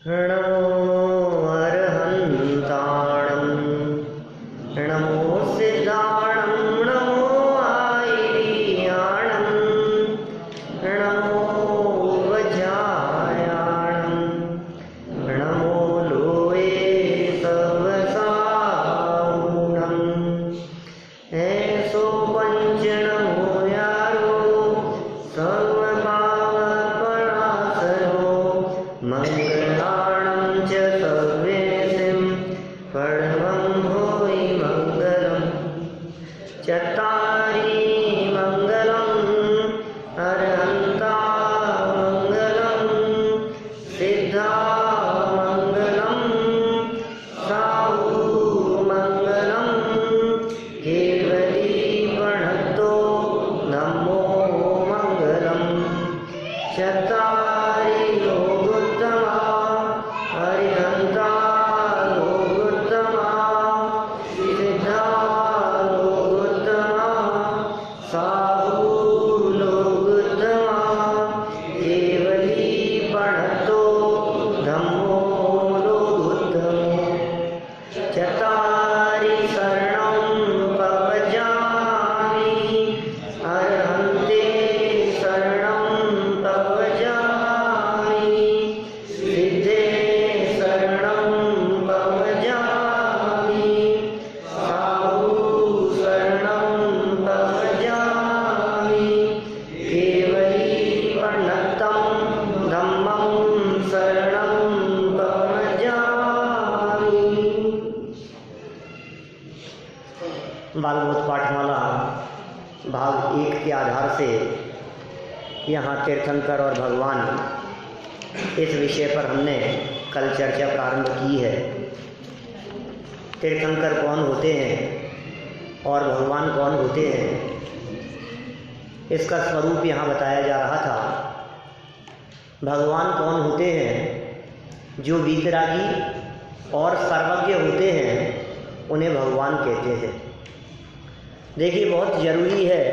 नमो अरहन्ताणं नमो सिद्धाणं नमो आयर्याणं नमो वज्रायाणं नमो लोये सर्वसाहुणं ऐसो पंच नमो यारो सर्वपावपणासरो मंगलाणं च सर्वेषां परमं भूय मंगलम् चत्वारि मंगलम् अरहन्ता मंगलम् सिद्धा मंगलम् साहु मंगलम् केवली प्रणतो नमो मंगलम् चत्वारि लोकोत्तमा अरहन्ता लोकोत्तमा सिद्धा लोकोत्तमा साहु लोकोत्तमा केवली प्रणतो धम्मो लोकोत्तमो चत्वारि शरणं प्रव्रजामि अरहन्ते शरणं प्रव्रजामि सिद्धे शरणं प्रव्रजामि साहु शरणं प्रव्रजामि केवली प्रणतं धम्मं शरणं प्रव्रजामि। भागवत पाठमाला भाग 1 के आधार से यहाँ तीर्थंकर और भगवान इस विषय पर हमने कल चर्चा प्रारंभ की है। तीर्थंकर कौन होते हैं और भगवान कौन होते हैं, इसका स्वरूप यहाँ बताया जा रहा था। भगवान कौन होते हैं? जो वीतरागी और सर्वज्ञ होते हैं उन्हें भगवान कहते हैं। देखिए, बहुत ज़रूरी है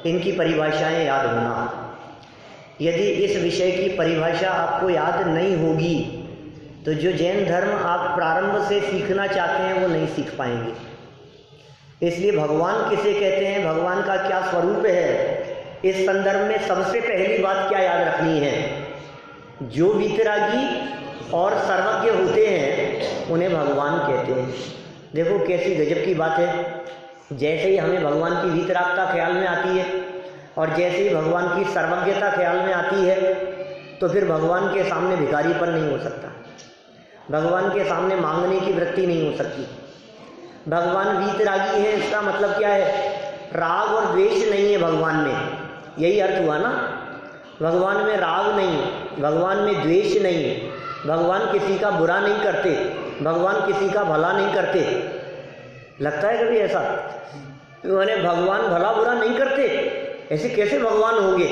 इनकी परिभाषाएं याद होना। यदि इस विषय की परिभाषा आपको याद नहीं होगी तो जो जैन धर्म आप प्रारंभ से सीखना चाहते हैं वो नहीं सीख पाएंगे। इसलिए भगवान किसे कहते हैं, भगवान का क्या स्वरूप है, इस संदर्भ में सबसे पहली बात क्या याद रखनी है, जो वीतरागी और सर्वज्ञ होते हैं उन्हें भगवान कहते हैं। देखो कैसी गजब की बात है। जैसे ही हमें भगवान की वीतरागता ख्याल में आती है और जैसे ही भगवान की सर्वज्ञता ख्याल में आती है तो फिर भगवान के सामने भिखारीपन नहीं हो सकता, भगवान के सामने मांगने की वृत्ति नहीं हो सकती। भगवान वीतरागी है, इसका मतलब क्या है? राग और द्वेष नहीं है भगवान में, यही अर्थ हुआ ना। भगवान में राग नहीं, भगवान में द्वेष नहीं है, भगवान किसी का बुरा नहीं करते, भगवान किसी का भला नहीं करते। लगता है कभी ऐसा? मैंने भगवान भला बुरा नहीं करते, ऐसे कैसे भगवान होंगे?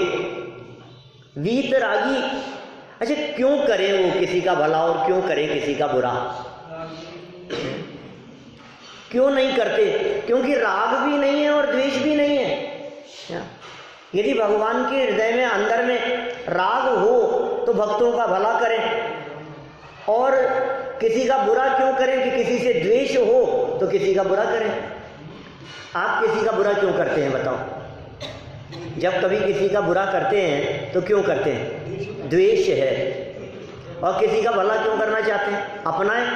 वीतरागी, अच्छा क्यों करें वो किसी का भला और क्यों करें किसी का बुरा? क्यों नहीं करते? क्योंकि राग भी नहीं है और द्वेष भी नहीं है। यदि भगवान के हृदय में अंदर में राग हो तो भक्तों का भला करें, और किसी का बुरा क्यों करें कि किसी से द्वेष हो तो किसी का बुरा करें। आप किसी का बुरा क्यों करते हैं बताओ? जब कभी किसी का बुरा करते हैं तो क्यों करते हैं? द्वेष है। और किसी का भला क्यों करना चाहते हैं? अपना है,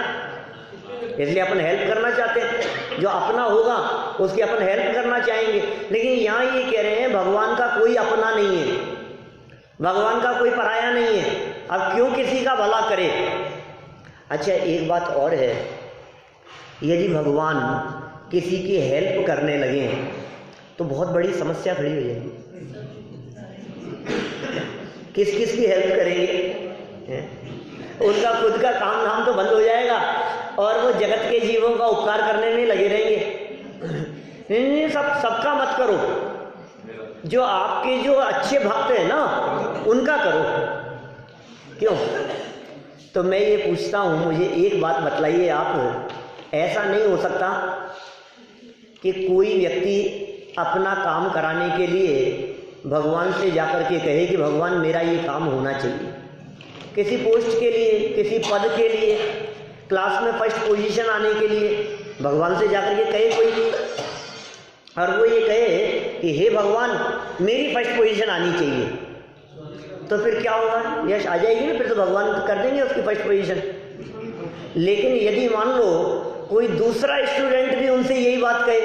इसलिए अपन हेल्प करना चाहते हैं। जो अपना होगा उसकी अपन हेल्प करना चाहेंगे। लेकिन यहाँ ये कह रहे हैं भगवान का कोई अपना नहीं है, भगवान का कोई पराया नहीं है, अब क्यों किसी का भला करे? अच्छा एक बात और है, यदि भगवान किसी की हेल्प करने लगे तो बहुत बड़ी समस्या खड़ी हो जाएगी। किस किस की हेल्प करेंगे? उनका खुद का काम धाम तो बंद हो जाएगा और वो जगत के जीवों का उपकार करने में लगे रहेंगे। नहीं, सबका मत करो, जो आपके जो अच्छे भक्त हैं ना उनका करो। क्यों? तो मैं ये पूछता हूँ, मुझे एक बात बतलाइए आप, ऐसा नहीं हो सकता कि कोई व्यक्ति अपना काम कराने के लिए भगवान से जाकर के कहे कि भगवान मेरा ये काम होना चाहिए? किसी पोस्ट के लिए, किसी पद के लिए, क्लास में फर्स्ट पोजीशन आने के लिए भगवान से जाकर के कहे कोई भी, और वो ये कहे कि हे भगवान मेरी फर्स्ट पोजीशन आनी चाहिए, तो फिर क्या होगा? यश आ जाएगी ना, फिर तो भगवान कर देंगे उसकी फर्स्ट पोजीशन। लेकिन यदि मान लो कोई दूसरा स्टूडेंट भी उनसे यही बात कहे,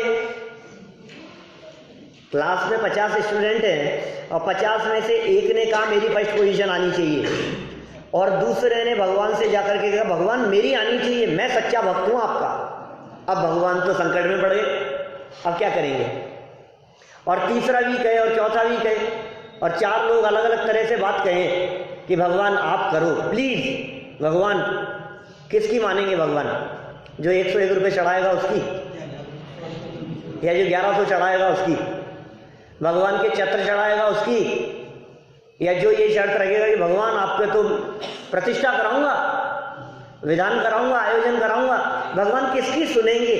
क्लास में 50 स्टूडेंट हैं और 50 में से एक ने कहा मेरी फर्स्ट पोजीशन आनी चाहिए, और दूसरे ने भगवान से जाकर के कहा भगवान मेरी आनी चाहिए, मैं सच्चा भक्त हूँ आपका। अब भगवान तो संकट में पड़ गए, अब क्या करेंगे? और तीसरा भी कहे और चौथा भी कहे और 4 लोग अलग अलग तरह से बात कहें कि भगवान आप करो प्लीज। भगवान किसकी मानेंगे? भगवान जो 101 रुपये चढ़ाएगा उसकी, या जो 1100 चढ़ाएगा उसकी? भगवान के छत्र चढ़ाएगा उसकी, या जो ये शर्त रखेगा कि भगवान आपके तो प्रतिष्ठा कराऊंगा, विधान कराऊंगा, आयोजन कराऊंगा? भगवान किसकी सुनेंगे?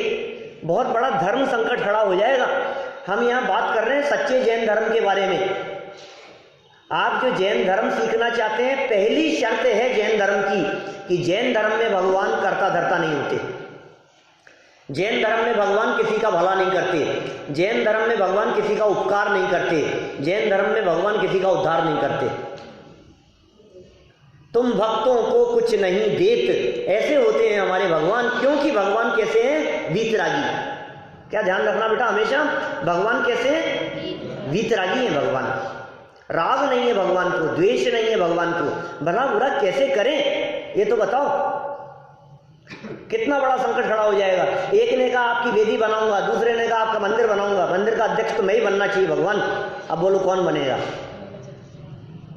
बहुत बड़ा धर्म संकट खड़ा हो जाएगा। हम यहाँ बात कर रहे हैं सच्चे जैन धर्म के बारे में। आप जो जैन धर्म सीखना चाहते हैं, पहली शर्त है जैन धर्म की कि जैन धर्म में भगवान कर्ता धर्ता नहीं होते। जैन धर्म में भगवान किसी का भला नहीं करते, जैन धर्म में भगवान किसी का उपकार नहीं करते, जैन धर्म में भगवान किसी का उद्धार नहीं करते। तुम भक्तों को कुछ नहीं देत, ऐसे होते हैं हमारे भगवान। क्योंकि भगवान कैसे हैं? वीतरागी। क्या ध्यान रखना बेटा हमेशा, भगवान कैसे हैं? वीतरागी है भगवान। राग नहीं है भगवान को, द्वेष नहीं है भगवान को। भला बुरा कैसे करें ये तो बताओ। कितना बड़ा संकट खड़ा हो जाएगा। एक ने कहा आपकी वेदी बनाऊंगा, दूसरे ने कहा आपका मंदिर बनाऊंगा। मंदिर का अध्यक्ष तो मैं ही बनना चाहिए भगवान। अब बोलो कौन बनेगा?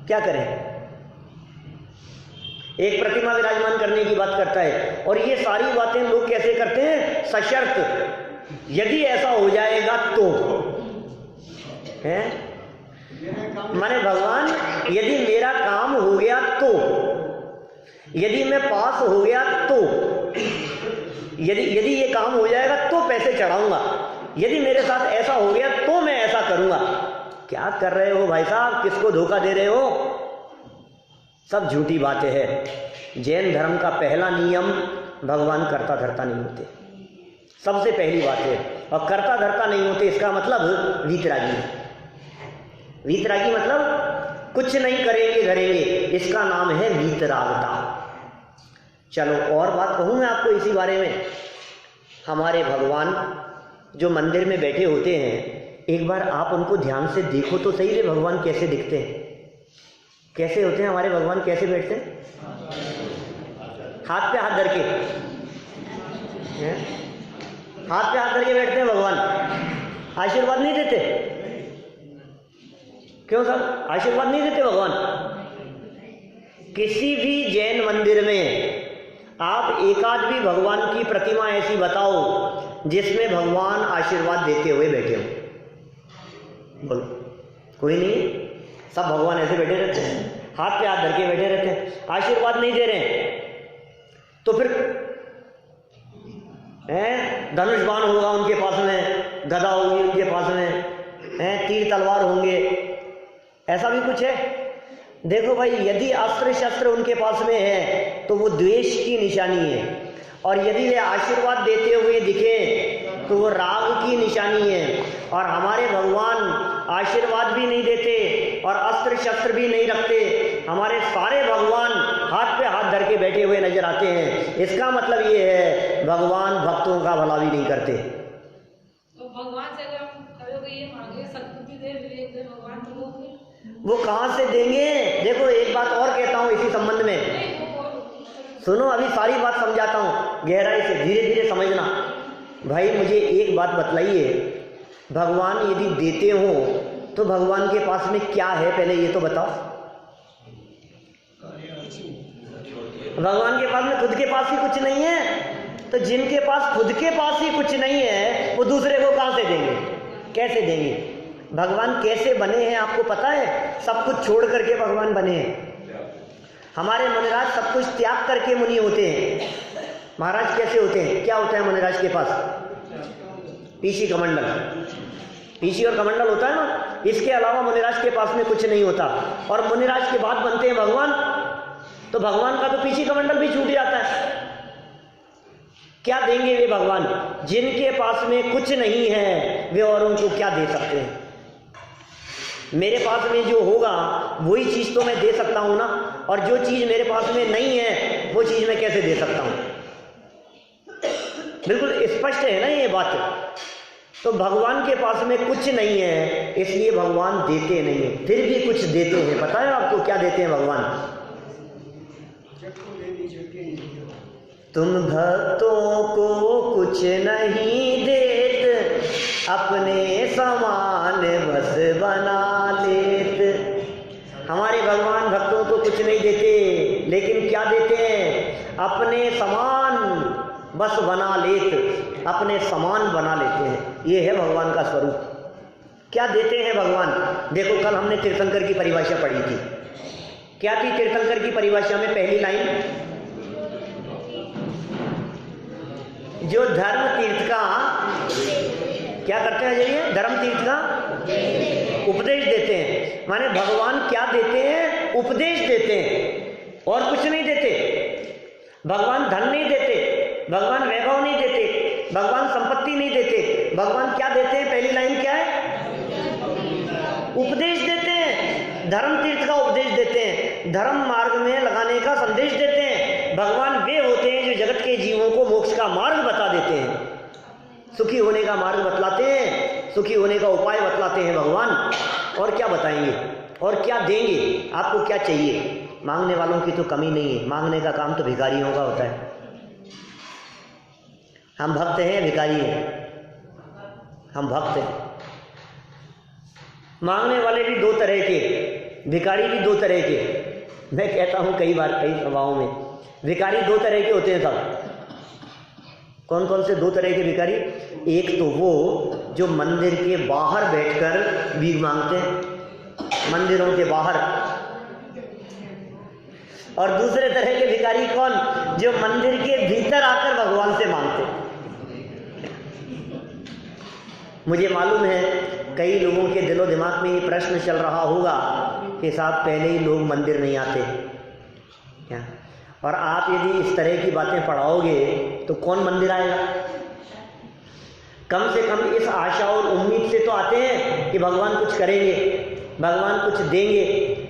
क्या करें? एक प्रतिमा विराजमान करने की बात करता है, और ये सारी बातें लोग कैसे करते हैं? सशर्त यदि ऐसा हो जाएगा तो है माने भगवान यदि मेरा काम हो गया तो, यदि मैं पास हो गया तो, यदि ये काम हो जाएगा तो पैसे चढ़ाऊंगा, यदि मेरे साथ ऐसा हो गया तो मैं ऐसा करूंगा। क्या कर रहे हो भाई साहब? किसको धोखा दे रहे हो? सब झूठी बातें हैं। जैन धर्म का पहला नियम, भगवान कर्ता धर्ता नहीं होते। सबसे पहली बात है। और कर्ता धर्ता नहीं होते इसका मतलब वीतरागी। वीतरागी मतलब कुछ नहीं करेंगे धरेंगे, इसका नाम है वीतरागता। चलो और बात कहूँ मैं आपको इसी बारे में। हमारे भगवान जो मंदिर में बैठे होते हैं, एक बार आप उनको ध्यान से देखो तो सही रे, भगवान कैसे दिखते हैं, कैसे होते हैं हमारे भगवान, कैसे बैठते हैं? हाथ पे हाथ धर के, हाथ पे हाथ धर के बैठते हैं भगवान। आशीर्वाद नहीं देते? क्यों सर आशीर्वाद नहीं देते भगवान? किसी भी जैन मंदिर में आप एकाध भी भगवान की प्रतिमा ऐसी बताओ जिसमें भगवान आशीर्वाद देते हुए बैठे हो? बोलो, कोई नहीं। सब भगवान ऐसे बैठे रहते हैं, हाथ पे हाथ धर के बैठे रहते हैं, आशीर्वाद नहीं दे रहे हैं। तो फिर धनुष बाण होगा उनके पास में, गदा होगी उनके पास में, तीर तलवार होंगे, ऐसा भी कुछ है? देखो भाई, यदि अस्त्र शस्त्र उनके पास में है तो वो द्वेष की निशानी है, और यदि वे आशीर्वाद देते हुए दिखे तो वो राग की निशानी है। और हमारे भगवान आशीर्वाद भी नहीं देते और अस्त्र शस्त्र भी नहीं रखते। हमारे सारे भगवान हाथ पे हाथ धर के बैठे हुए नजर आते हैं। इसका मतलब ये है भगवान भक्तों का भला भी नहीं करते। तो भगवान से अगर हम करोगे ये मांगे सद्बुद्धि दे, विवेक दे, भगवान तो वो कहाँ से देंगे? देखो एक बात और कहता हूँ इसी संबंध में, सुनो अभी सारी बात समझाता हूँ गहराई से, धीरे धीरे समझना। भाई मुझे एक बात बतलाइए, भगवान यदि देते हो तो भगवान के पास में क्या है पहले ये तो बताओ। भगवान के पास में खुद के पास ही कुछ नहीं है, तो जिनके पास खुद के पास ही कुछ नहीं है वो दूसरे को कहाँ से देंगे, कैसे देंगे? भगवान कैसे बने हैं आपको पता है? सब कुछ छोड़ करके भगवान बने हैं। हमारे मुनिराज सब कुछ त्याग करके मुनि होते हैं। महाराज कैसे होते हैं? क्या होता है मुनिराज के पास? पीसी कमंडल, पीसी और कमंडल होता है ना, इसके अलावा मुनिराज के पास में कुछ नहीं होता। और मुनिराज के बाद बनते हैं भगवान। तो भगवान का तो पीछे कमंडल भी छूट जाता है। क्या देंगे वे भगवान? जिनके पास में कुछ नहीं है वे औरों को क्या दे सकते हैं? मेरे पास में जो होगा वही चीज़ तो मैं दे सकता हूँ ना, और जो चीज़ मेरे पास में नहीं है वो चीज़ मैं कैसे दे सकता हूँ? बिल्कुल स्पष्ट है ना ये बात। तो भगवान के पास में कुछ नहीं है, इसलिए भगवान देते नहीं है, फिर भी कुछ देते हैं। पता है आपको क्या देते हैं भगवान? तुम भक्तों को कुछ नहीं देत, अपने समान बस बना लेत। हमारे भगवान भक्तों को कुछ नहीं देते, लेकिन क्या देते हैं? अपने समान बस बना लेत, अपने समान बना लेते हैं। ये है भगवान का स्वरूप। क्या देते हैं भगवान? देखो, कल हमने तीर्थंकर की परिभाषा पढ़ी थी। क्या थी तीर्थंकर की परिभाषा में? पहली लाइन, जो धर्म तीर्थ का क्या करते हैं? जाइए, धर्म तीर्थ का उपदेश देते हैं। माने भगवान क्या देते हैं? उपदेश देते हैं, और कुछ नहीं देते। भगवान धन नहीं देते, भगवान वैभव नहीं देते, भगवान संपत्ति नहीं देते। भगवान क्या देते हैं? पहली लाइन क्या है? उपदेश देते हैं, धर्म तीर्थ का उपदेश देते हैं, धर्म मार्ग में लगाने का संदेश देते हैं। भगवान वे होते हैं जो जगत के जीवों को मोक्ष का मार्ग बता देते हैं, सुखी होने का मार्ग बतलाते हैं, सुखी होने का उपाय बतलाते हैं भगवान। और क्या बताएंगे और क्या देंगे? आपको क्या चाहिए? मांगने वालों की तो कमी नहीं है, मांगने का काम तो भिखारियों का होता है। हम भक्त हैं, भिखारी हैं? हम भक्त हैं। मांगने वाले भी दो तरह के, भिखारी भी दो तरह के। मैं कहता हूं कई बार कई सभाओं में, भिखारी दो तरह के होते हैं सब। कौन कौन से दो तरह के भिखारी? एक तो वो जो मंदिर के बाहर बैठकर भीख मांगते हैं, मंदिरों के बाहर। और दूसरे तरह के भिखारी कौन? जो मंदिर के भीतर आकर भगवान से मांगते हैं। मुझे मालूम है कई लोगों के दिलो दिमाग में ये प्रश्न चल रहा होगा कि साहब पहले ही लोग मंदिर नहीं आते क्या, और आप यदि इस तरह की बातें पढ़ाओगे तो कौन मंदिर आएगा? कम से कम इस आशा और उम्मीद से तो आते हैं कि भगवान कुछ करेंगे, भगवान कुछ देंगे,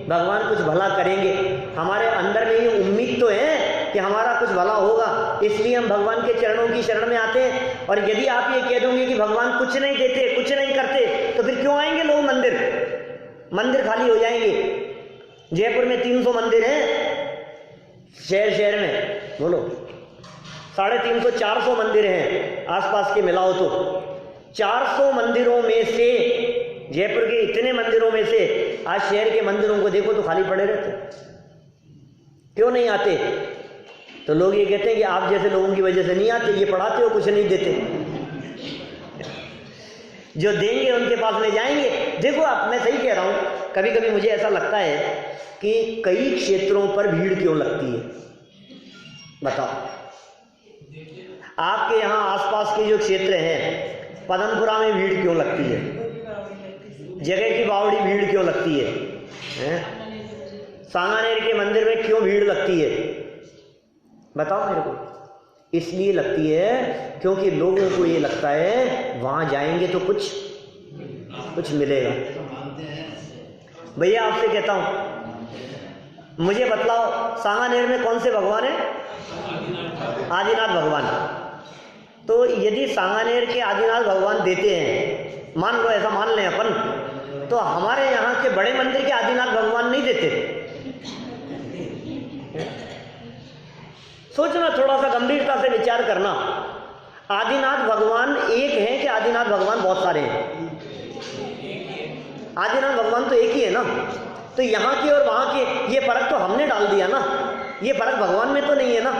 भगवान कुछ भला करेंगे। हमारे अंदर में ये उम्मीद तो है कि हमारा कुछ भला होगा, इसलिए हम भगवान के चरणों की शरण में आते हैं। और यदि आप ये कह दोगे कि भगवान कुछ नहीं देते, कुछ नहीं करते, तो फिर क्यों आएंगे लोग मंदिर? मंदिर खाली हो जाएंगे। जयपुर में 300 मंदिर हैं, शहर में बोलो 350 400 मंदिर हैं आसपास के मिलाओ तो। 400 मंदिरों में से, जयपुर के इतने मंदिरों में से आज शहर के मंदिरों को देखो तो खाली पड़े रहते। क्यों नहीं आते? तो लोग ये कहते हैं कि आप जैसे लोगों की वजह से नहीं आते, ये पढ़ाते हो, कुछ नहीं देते। जो देंगे उनके पास में जाएंगे। देखो आप, मैं सही कह रहा हूं, कभी कभी मुझे ऐसा लगता है कि कई क्षेत्रों पर भीड़ क्यों लगती है? बताओ, आपके यहाँ आसपास के जो क्षेत्र हैं, पदमपुरा में भीड़ क्यों लगती है? जगह की बावड़ी भीड़ क्यों लगती है? सांगानेर के मंदिर में क्यों भीड़ लगती है? बताओ मेरे को। इसलिए लगती है क्योंकि लोगों को ये लगता है वहां जाएंगे तो कुछ मिलेगा। भैया आपसे कहता हूं, मुझे बतलाओ सांगानेर में कौन से भगवान है? आदिनाथ भगवान। तो यदि सांगानेर के आदिनाथ भगवान देते हैं, मान लो ऐसा मान लें अपन, तो हमारे यहाँ के बड़े मंदिर के आदिनाथ भगवान नहीं देते? सोचना, थोड़ा सा गंभीरता से विचार करना। आदिनाथ भगवान एक है कि आदिनाथ भगवान बहुत सारे हैं? आदिनाथ भगवान तो एक ही है ना। तो यहाँ के और वहाँ के ये फर्क तो हमने डाल दिया ना, ये फर्क भगवान में तो नहीं है ना।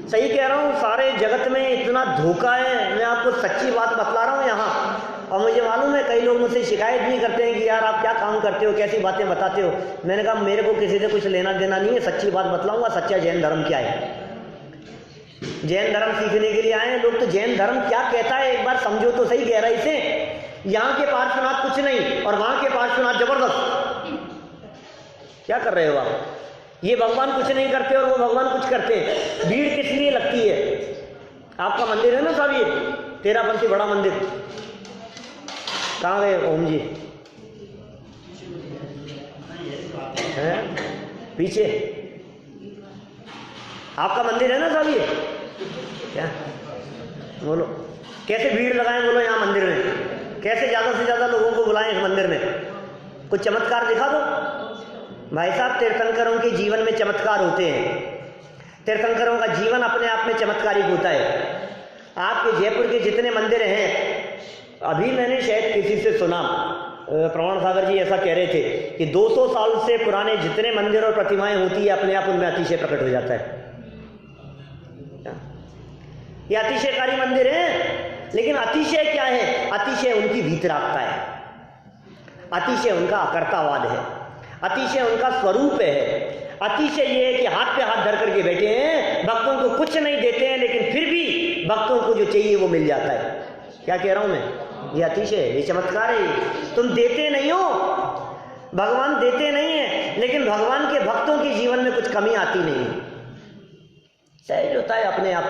सही कह रहा हूँ, सारे जगत में इतना धोखा है। मैं आपको सच्ची बात बतला रहा हूँ यहाँ। और मुझे मालूम है कई लोग मुझसे शिकायत भी करते हैं कि यार आप क्या काम करते हो, कैसी बातें बताते हो। मैंने कहा मेरे को किसी से कुछ लेना देना नहीं है, सच्ची बात बतलाऊंगा। सच्चा जैन धर्म क्या है? जैन धर्म सीखने के लिए आए हैं लोग, तो जैन धर्म क्या कहता है एक बार समझो तो सही गहराई से। यहाँ के पार्श्वनाथ कुछ नहीं और वहाँ के पार्श्वनाथ जबरदस्त। क्या कर रहे हो आप? ये भगवान कुछ नहीं करते और वो भगवान कुछ करते हैं। भीड़ किस लिए लगती है? आपका मंदिर है ना साहब, ये तेरापंथी बड़ा मंदिर, कहाँ गए ओम जी? हैं पीछे आपका मंदिर है ना साहब, ये क्या बोलो, कैसे भीड़ लगाएं बोलो यहाँ मंदिर में, कैसे ज़्यादा से ज़्यादा लोगों को बुलाएं इस मंदिर में? कुछ चमत्कार दिखा दो भाई साहब। तीर्थंकरों के जीवन में चमत्कार होते हैं, तीर्थंकरों का जीवन अपने आप में चमत्कारिक होता है। आपके जयपुर के जितने मंदिर हैं, अभी मैंने शायद किसी से सुना, प्रमाण सागर जी ऐसा कह रहे थे कि 200 साल से पुराने जितने मंदिर और प्रतिमाएं होती है अपने आप उनमें अतिशय प्रकट हो जाता है। ये अतिशयकारी मंदिर है, लेकिन अतिशय क्या है? अतिशय उनकी वीतरागता है, अतिशय उनका अकर्तावाद है, अतिशय उनका स्वरूप है। अतिशय ये है कि हाथ पे हाथ धर करके बैठे हैं, भक्तों को कुछ नहीं देते हैं, लेकिन फिर भी भक्तों को जो चाहिए वो मिल जाता है। क्या कह रहा हूं मैं? ये अतिशय, ये चमत्कार है। तुम देते नहीं हो, भगवान देते नहीं है, लेकिन भगवान के भक्तों के जीवन में कुछ कमी आती नहीं है। सहज होता है, अपने आप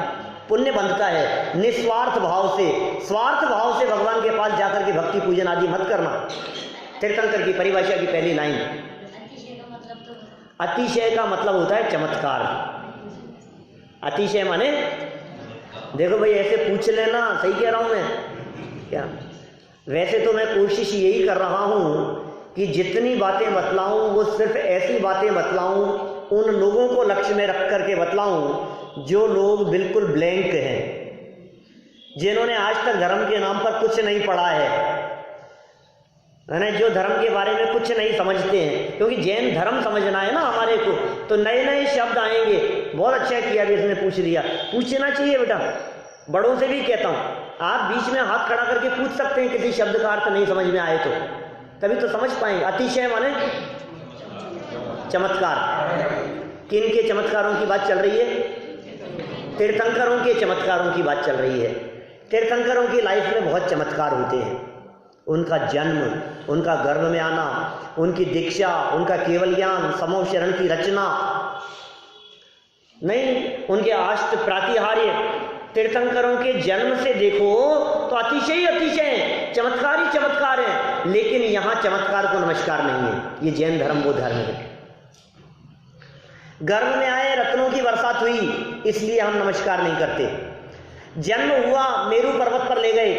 पुण्य बनता है, निस्वार्थ भाव से। स्वार्थ भाव से भगवान के पास जाकर के भक्ति पूजन आदि मत करना। तीर्थंकर की परिभाषा की पहली लाइन, अतिशय का मतलब होता है चमत्कार। अतिशय माने, देखो भाई ऐसे पूछ लेना, सही कह रहा हूं मैं क्या? वैसे तो मैं कोशिश यही कर रहा हूं कि जितनी बातें बतलाऊं वो सिर्फ ऐसी बातें बतलाऊं, उन लोगों को लक्ष्य में रख करके बतलाऊं जो लोग बिल्कुल ब्लैंक हैं, जिन्होंने आज तक धर्म के नाम पर कुछ नहीं पढ़ा है, जो धर्म के बारे में कुछ नहीं समझते हैं। क्योंकि जैन धर्म समझना है ना हमारे को, तो नए नए शब्द आएंगे। बहुत अच्छा किया भी इसने पूछ लिया, पूछना चाहिए बेटा। बड़ों से भी कहता हूं, आप बीच में हाथ खड़ा करके पूछ सकते हैं किसी शब्द का अर्थ नहीं समझ में आए तो, तभी तो समझ पाएंगे। अतिशय माने चमत्कार। किन के चमत्कारों की बात चल रही है? तीर्थंकरों के चमत्कारों की बात चल रही है। तीर्थंकरों की लाइफ में बहुत चमत्कार होते हैं। उनका जन्म, उनका गर्भ में आना, उनकी दीक्षा, उनका केवल ज्ञान, समूह शरण की रचना, नहीं उनके अष्ट प्रातिहार्य, तीर्थंकरों के जन्म से देखो तो अतिशय ही अतिशय है, चमत्कार ही चमत्कार है। लेकिन यहां चमत्कार को नमस्कार नहीं है। ये जैन धर्म वो धर्म है। गर्भ में आए, रत्नों की बरसात हुई, इसलिए हम नमस्कार नहीं करते। जन्म हुआ, मेरू पर्वत पर ले गए,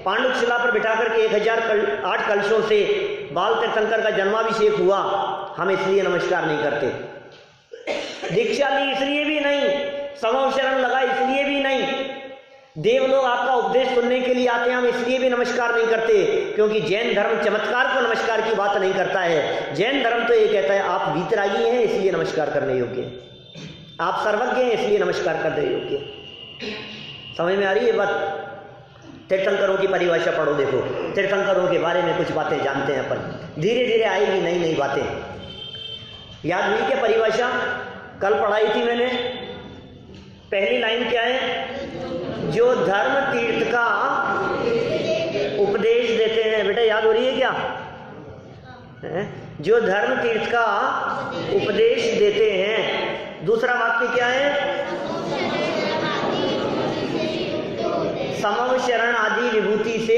पांडुक शिला पर बिठा करके 1008 कलशों से बाल तीर्थंकर का जन्माभिषेक हुआ, हम इसलिए नमस्कार नहीं करते। दीक्षा ली इसलिए भी नहीं, समूह शरण लगा इसलिए भी नहीं, देव लोग आपका उपदेश सुनने के लिए आते हैं, हम इसलिए भी नमस्कार नहीं करते। क्योंकि जैन धर्म चमत्कार को नमस्कार की बात नहीं करता है। जैन धर्म तो ये कहता है आप वीतरागी हैं इसलिए नमस्कार करने योग्य हैं, आप सर्वज्ञ हैं इसलिए नमस्कार करने योग्य हैं। समझ में आ रही है बात? तीर्थंकरों की परिभाषा पढ़ो, देखो तीर्थंकरों के बारे में कुछ बातें जानते हैं अपन। धीरे धीरे आएगी नई नई बातें। याद हुई क्या परिभाषा? कल पढ़ाई थी मैंने। पहली लाइन क्या है? जो धर्म तीर्थ का उपदेश देते हैं। बेटा याद हो रही है क्या? जो धर्म तीर्थ का उपदेश देते हैं। दूसरा वाक्य क्या है? समम शरण आदि विभूति से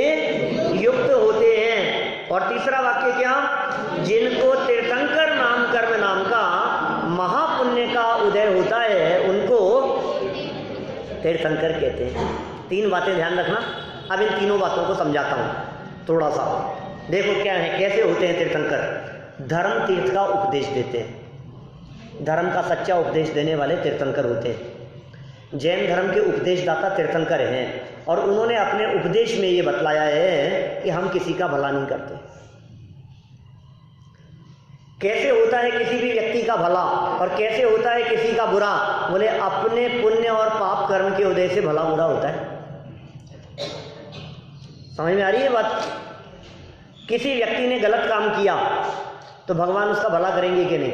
युक्त होते हैं। और तीसरा वाक्य क्या? जिनको तीर्थंकर नाम कर्म नाम का महापुण्य का उदय होता है उनको तीर्थंकर कहते हैं। तीन बातें ध्यान रखना। अब इन तीनों बातों को समझाता हूं थोड़ा सा। देखो क्या है, कैसे होते हैं तीर्थंकर? धर्म तीर्थ का उपदेश देते हैं, धर्म का सच्चा उपदेश देने वाले तीर्थंकर होते हैं। जैन धर्म के उपदेशदाता तीर्थंकर हैं और उन्होंने अपने उपदेश में ये बतलाया है कि हम किसी का भला नहीं करते। कैसे होता है किसी भी व्यक्ति का भला और कैसे होता है किसी का बुरा? बोले अपने पुण्य और पाप कर्म के उदय से भला बुरा होता है। समझ में आ रही है बात? किसी व्यक्ति ने गलत काम किया तो भगवान उसका भला करेंगे कि नहीं?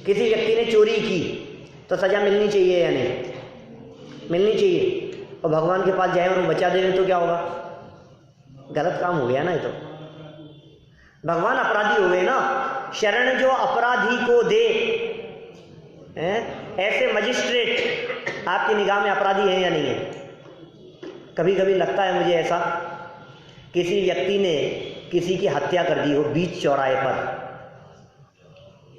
किसी व्यक्ति ने चोरी की तो सजा मिलनी चाहिए या नहीं? मिलनी चाहिए। और भगवान के पास जाए और बचा देने तो क्या होगा? गलत काम हो गया ना। ये तो भगवान अपराधी हो गए ना। शरण जो अपराधी को दे ऐसे मजिस्ट्रेट आपकी निगाह में अपराधी हैं या नहीं है? कभी कभी लगता है मुझे ऐसा, किसी व्यक्ति ने किसी की हत्या कर दी हो बीच चौराहे पर,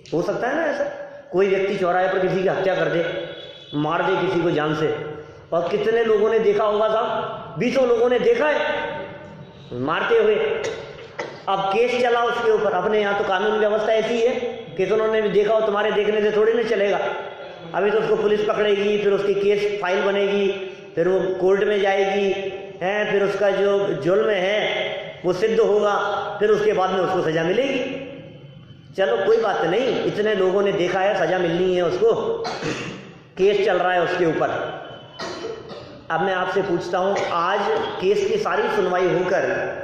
हो सकता है ना ऐसा, कोई व्यक्ति चौराहे पर किसी की हत्या कर दे, मार दे किसी को जान से, और कितने लोगों ने देखा होगा साहब, 20 लोगों ने देखा है मारते हुए। अब केस चला उसके ऊपर, अपने यहाँ तो कानून व्यवस्था ऐसी है कि उन्होंने भी देखा हो, तुम्हारे देखने से थोड़ी ना चलेगा। अभी तो उसको पुलिस पकड़ेगी, फिर उसकी केस फाइल बनेगी, फिर वो कोर्ट में जाएगी, हैं, फिर उसका जो जुल्म है वो सिद्ध होगा, फिर उसके बाद में उसको सज़ा मिलेगी। चलो कोई बात नहीं, इतने लोगों ने देखा है, सज़ा मिलनी है उसको, केस चल रहा है उसके ऊपर। अब मैं आपसे पूछता हूँ, आज केस की सारी सुनवाई होकर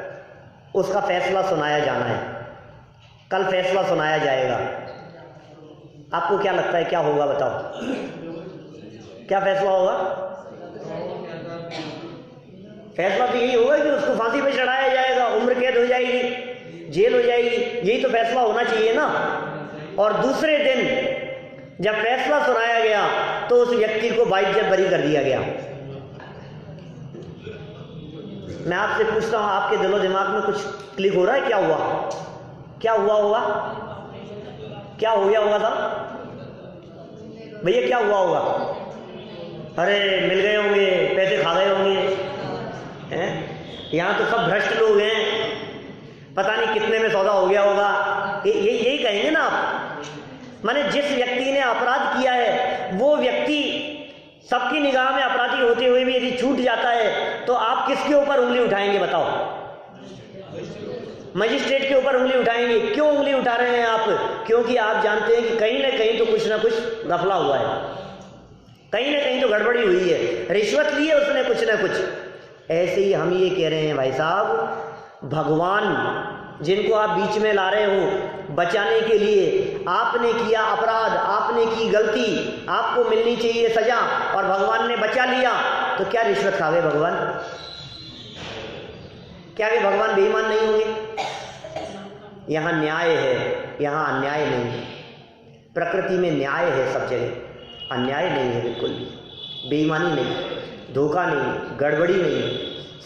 उसका फैसला सुनाया जाना है, कल फैसला सुनाया जाएगा, आपको क्या लगता है क्या होगा बताओ? क्या फैसला होगा? फैसला तो यही होगा कि उसको फांसी पे चढ़ाया जाएगा, उम्र कैद हो जाएगी, जेल हो जाएगी, यही तो फैसला होना चाहिए ना। और दूसरे दिन जब फैसला सुनाया गया तो उस व्यक्ति को बाइज्जत बरी कर दिया गया। मैं आपसे पूछता हूं, आपके दिलो दिमाग में कुछ क्लिक हो रहा है? क्या हुआ? क्या हुआ होगा? क्या हो गया होगा साहब? भैया क्या हुआ होगा? अरे मिल गए होंगे, पैसे खा गए होंगे, हैं? यहाँ तो सब भ्रष्ट लोग हैं, पता नहीं कितने में सौदा हो गया होगा, यही कहेंगे ना आप। माने जिस व्यक्ति ने अपराध किया है वो व्यक्ति सबकी निगाह में अपराधी होते हुए भी यदि छूट जाता है तो आप किसके ऊपर उंगली उठाएंगे बताओ? मजिस्ट्रेट के ऊपर उंगली उठाएंगे। क्यों उंगली उठा रहे हैं आप? क्योंकि आप जानते हैं कि कहीं ना कहीं तो कुछ ना कुछ गफला हुआ है, कहीं ना कहीं तो गड़बड़ी हुई है, रिश्वत ली है उसने कुछ ना कुछ। ऐसे ही हम ये कह रहे हैं भाई साहब, भगवान जिनको आप बीच में ला रहे हो बचाने के लिए, आपने किया अपराध, आपने की गलती, आपको मिलनी चाहिए सजा, और भगवान ने बचा लिया, तो क्या रिश्वत खा गए भगवान? क्या वे भगवान बेईमान नहीं होंगे? यहाँ न्याय है, यहाँ अन्याय नहीं है। प्रकृति में न्याय है सब जगह, अन्याय नहीं है बिल्कुल भी, बेईमानी नहीं, धोखा नहीं, गड़बड़ी नहीं,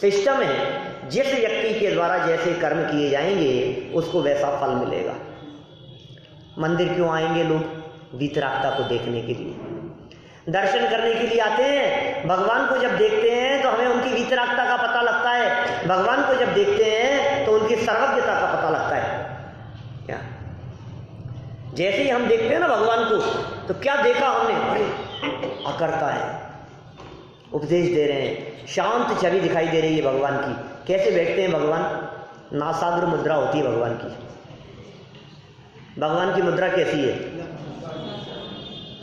सिस्टम है। जिस व्यक्ति के द्वारा जैसे कर्म किए जाएंगे उसको वैसा फल मिलेगा। मंदिर क्यों आएंगे लोग? वीतरागता को देखने के लिए, दर्शन करने के लिए आते हैं। भगवान को जब देखते हैं तो हमें उनकी वीतरागता का पता लगता है, भगवान को जब देखते हैं तो उनकी सर्वज्ञता का पता लगता है। क्या जैसे ही हम देखते हैं ना भगवान को, तो क्या देखा हमने? अरे अकर्ता है, उपदेश दे रहे हैं, शांत छवि दिखाई दे रही है भगवान की। कैसे बैठते हैं भगवान? नासाग्र मुद्रा होती है भगवान की। भगवान की मुद्रा कैसी है?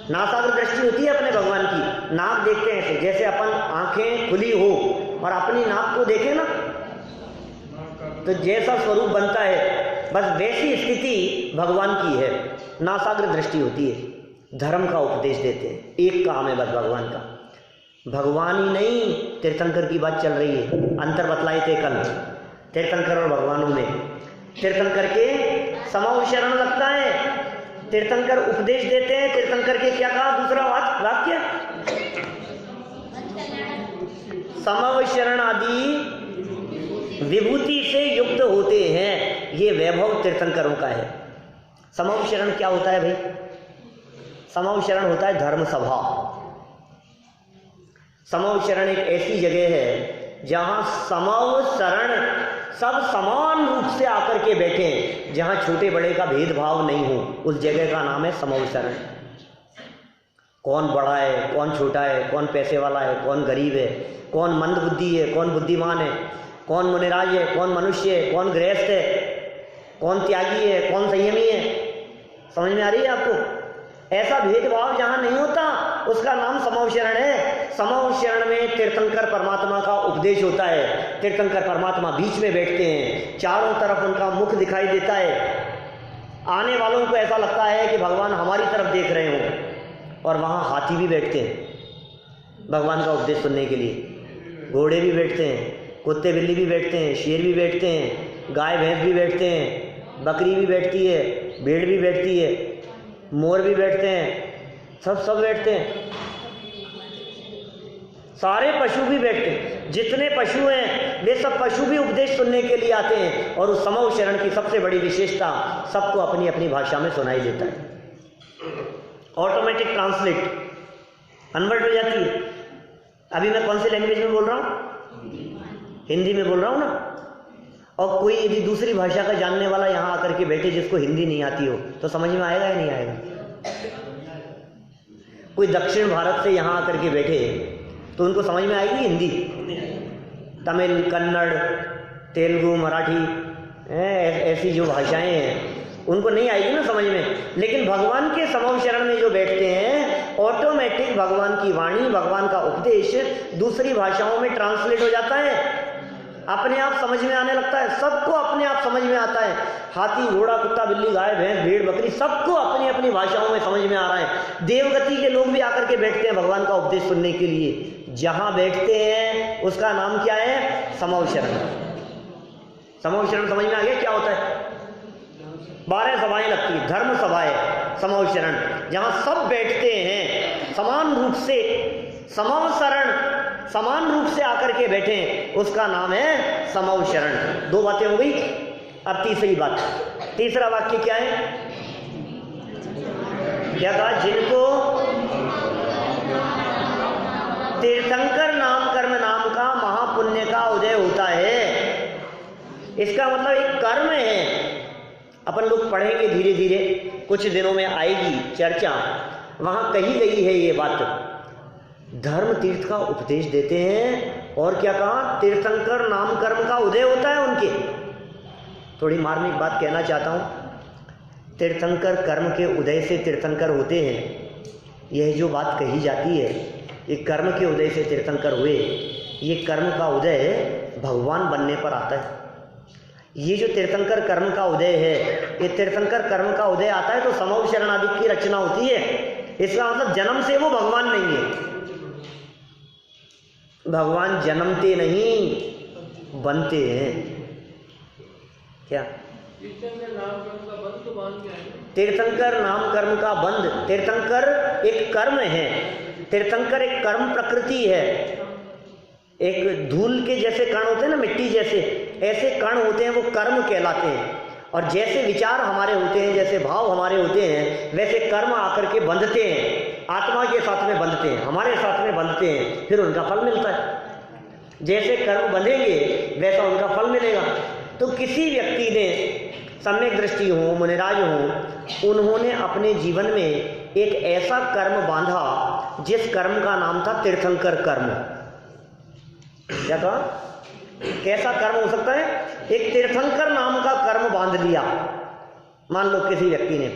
नासाग्र दृष्टि होती है अपने भगवान की। नाक देखते हैं ऐसे, जैसे अपन आंखें खुली हो और अपनी नाक को देखें ना, तो जैसा स्वरूप बनता है, बस वैसी स्थिति भगवान की है। नासाग्र दृष्टि होती है। धर्म का उपदेश देते हैं, एक काम है बस भगवान का। भगवान ही नहीं, तीर्थंकर की बात चल रही है। अंतर बतलाए थे कल तीर्थंकर और भगवानों में। तीर्थंकर के समाव शरण लगता है, तीर्थंकर उपदेश देते हैं। तीर्थंकर के क्या कहा दूसरा वाक्य? समाव शरण आदि विभूति से युक्त होते हैं। ये वैभव तीर्थंकरों का है। समाव शरण क्या होता है भाई? समाव शरण होता है धर्म सभा। समव शरण एक ऐसी जगह है जहाँ समव शरण सब समान रूप से आकर के बैठे, जहाँ छोटे बड़े का भेदभाव नहीं हो, उस जगह का नाम है समव शरण। कौन बड़ा है, कौन छोटा है, कौन पैसे वाला है, कौन गरीब है, कौन मंद बुद्धि है, कौन बुद्धिमान है, कौन मुनिराज है, कौन मनुष्य है, कौन गृहस्थ है, कौन त्यागी है, कौन संयमी है। समझ में आ रही है आपको? ऐसा भेदभाव जहाँ नहीं होता उसका नाम समव शरण है। समव शरण में तीर्थंकर परमात्मा का उपदेश होता है। तीर्थंकर परमात्मा बीच में बैठते हैं, चारों तरफ उनका मुख दिखाई देता है। आने वालों को ऐसा लगता है कि भगवान हमारी तरफ देख रहे हों, और वहाँ हाथी भी बैठते हैं भगवान का उपदेश सुनने के लिए, घोड़े भी बैठते हैं, कुत्ते बिल्ली भी बैठते हैं, शेर भी बैठते हैं, गाय भैंस भी बैठते हैं, बकरी भी बैठती है, भेड़ भी बैठती है, मोर भी बैठते हैं, सब बैठते हैं, सारे पशु भी बैठते हैं। जितने पशु हैं वे सब पशु भी उपदेश सुनने के लिए आते हैं। और उस समव शरण की सबसे बड़ी विशेषता सबको अपनी अपनी भाषा में सुनाई देता है। ऑटोमेटिक ट्रांसलेट कन्वर्ट हो जाती है। अभी मैं कौन सी लैंग्वेज में बोल रहा हूँ? हिंदी में बोल रहा हूँ ना। और कोई यदि दूसरी भाषा का जानने वाला यहाँ आकर के बैठे जिसको हिंदी नहीं आती हो तो समझ में आएगा या नहीं आएगा? कोई दक्षिण भारत से यहाँ आकर के बैठे तो उनको समझ में आएगी हिंदी? तमिल, कन्नड़, तेलुगु, मराठी, ऐसी जो भाषाएं हैं उनको नहीं आएगी ना समझ में। लेकिन भगवान के समव शरण में जो बैठते हैं ऑटोमेटिक भगवान की वाणी, भगवान का उपदेश दूसरी भाषाओं में ट्रांसलेट हो जाता है, अपने आप समझ में आने लगता है। सबको अपने आप समझ में आता है। हाथी, घोड़ा, कुत्ता, बिल्ली, गाय, भैंस, भेड़, बकरी, सबको अपनी अपनी भाषाओं में समझ में आ रहा है। देवगति के लोग भी आकर के बैठते हैं भगवान का उपदेश सुनने के लिए। जहां बैठते हैं उसका नाम क्या है? समव शरण। समव शरण समझ में आ गया क्या होता है? 12 सभाएं लगती है, धर्म सभाएं, समव शरण, जहां सब बैठते हैं समान रूप से, समव शरण, समान रूप से आकर के बैठे हैं, उसका नाम है समव शरण। 2 बातें हो गई। अब तीसरी बात, तीसरा वाक्य क्या है? क्या कहा? जिनको तीर्थंकर नाम कर्म नाम का महापुण्य का उदय होता है। इसका मतलब एक कर्म है। अपन लोग पढ़ेंगे धीरे धीरे, कुछ दिनों में आएगी चर्चा, वहां कही गई है ये बात। धर्म तीर्थ का उपदेश देते हैं और क्या कहा? तीर्थंकर नाम कर्म का उदय होता है उनके। थोड़ी मार्मिक बात कहना चाहता हूं। तीर्थंकर कर्म के उदय से तीर्थंकर होते हैं, यह जो बात कही जाती है, ये कर्म के उदय से तीर्थंकर हुए, ये कर्म का उदय भगवान बनने पर आता है। ये जो तीर्थंकर कर्म का उदय है, ये तीर्थंकर कर्म का उदय आता है तो समव शरण आदि की रचना होती है। इसका मतलब जन्म से वो भगवान नहीं है। भगवान जन्मते नहीं, बनते हैं। क्या? तीर्थंकर नाम कर्म का बंध। तीर्थंकर एक कर्म है, तीर्थंकर एक कर्म प्रकृति है। एक धूल के जैसे कण होते हैं ना, मिट्टी जैसे, ऐसे कण होते हैं, वो कर्म कहलाते हैं। और जैसे विचार हमारे होते हैं, जैसे भाव हमारे होते हैं, वैसे कर्म आकर के बंधते हैं, आत्मा के साथ में बंधते हैं, हमारे साथ में बंधते हैं, फिर उनका फल मिलता है। जैसे कर्म बंधेंगे वैसा उनका फल मिलेगा। तो किसी व्यक्ति ने सम्यक दृष्टि हो, मुनिराज हो, उन्होंने अपने जीवन में एक ऐसा कर्म बांधा जिस कर्म का नाम था तीर्थंकर कर्म। क्या कहा? कैसा कर्म हो सकता है? एक तीर्थंकर नाम का कर्म बांध लिया मान लो किसी व्यक्ति ने,